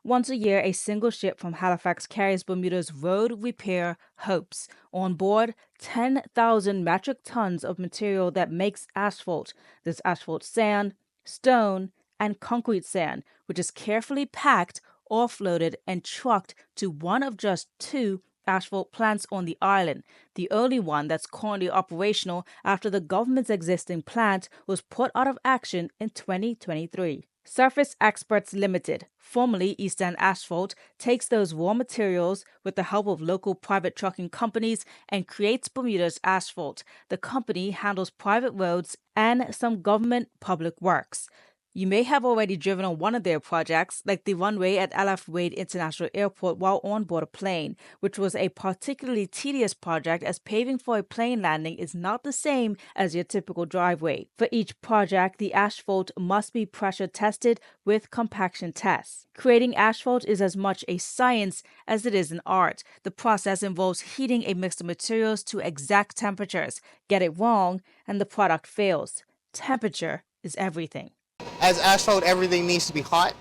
Once a year, a single ship from Halifax carries Bermuda's road repair hopes. On board, 10,000 metric tons of material that makes asphalt. There's asphalt sand, stone, and concrete sand, which is carefully packed, offloaded, and trucked to one of just two asphalt plants on the island, the only one that's currently operational after the government's existing plant was put out of action in 2023. Surface Experts Ltd, formerly Eastern Asphalt, takes those raw materials with the help of local private trucking companies and creates Bermuda's asphalt. The company handles private roads and some government public works. You may have already driven on one of their projects, like the runway at LF Wade International Airport while on board a plane, which was a particularly tedious project as paving for a plane landing is not the same as your typical driveway. For each project, the asphalt must be pressure tested with compaction tests. Creating asphalt is as much a science as it is an art. The process involves heating a mix of materials to exact temperatures. Get it wrong, and the product fails. Temperature is everything. As asphalt, everything needs to be hot.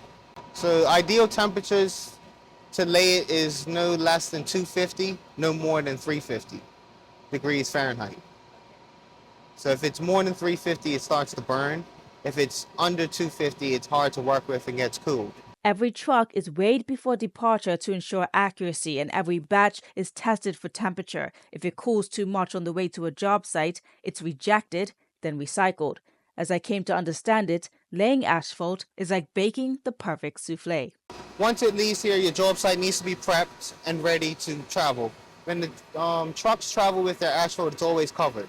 So ideal temperatures to lay it is no less than 250, no more than 350 degrees Fahrenheit. So if it's more than 350, it starts to burn. If it's under 250, it's hard to work with and gets cooled. Every truck is weighed before departure to ensure accuracy, and every batch is tested for temperature. If it cools too much on the way to a job site, it's rejected, then recycled. As I came to understand it, laying asphalt is like baking the perfect souffle. Once it leaves here, your job site needs to be prepped and ready to travel. When the trucks travel with their asphalt, it's always covered,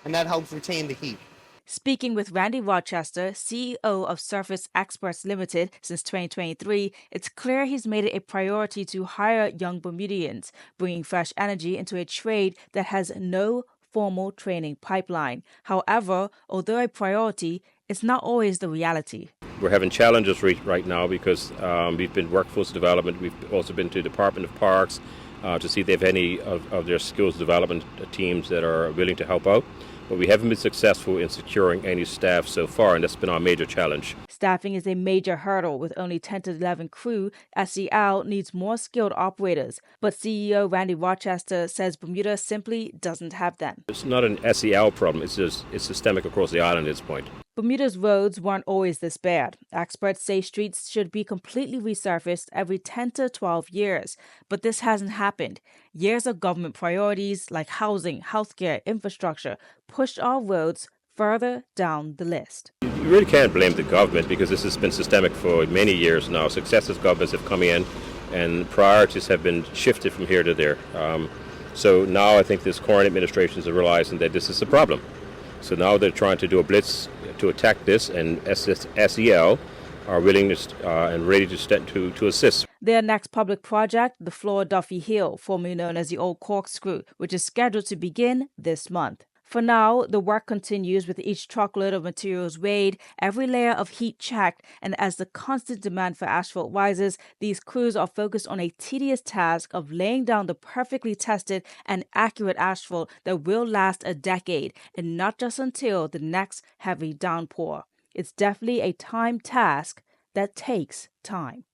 and that helps retain the heat. Speaking with Randy Rochester, CEO of Surface Experts Ltd. Since 2023, it's clear he's made it a priority to hire young Bermudians, bringing fresh energy into a trade that has no formal training pipeline. However, although a priority, it's not always the reality. We're having challenges right now because we've been workforce development. We've also been to the Department of Parks to see if they have any of their skills development teams that are willing to help out. But we haven't been successful in securing any staff so far, and that's been our major challenge. Staffing is a major hurdle. With only 10 to 11 crew, SEL needs more skilled operators. But CEO Randy Rochester says Bermuda simply doesn't have them. It's not an SEL problem. It's systemic across the island at this point. Bermuda's roads weren't always this bad. Experts say streets should be completely resurfaced every 10 to 12 years. But this hasn't happened. Years of government priorities like housing, healthcare, infrastructure pushed our roads further down the list. You really can't blame the government because this has been systemic for many years now. Successive governments have come in and priorities have been shifted from here to there. So now I think this current administrations are realizing that this is a problem. So now they're trying to do a blitz to attack this, and SEL are willing and ready to assist. Their next public project, the Floor Duffy Hill, formerly known as the Old Corkscrew, which is scheduled to begin this month. For now, the work continues with each truckload of materials weighed, every layer of heat checked, and as the constant demand for asphalt rises, these crews are focused on a tedious task of laying down the perfectly tested and accurate asphalt that will last a decade, and not just until the next heavy downpour. It's definitely a time task that takes time.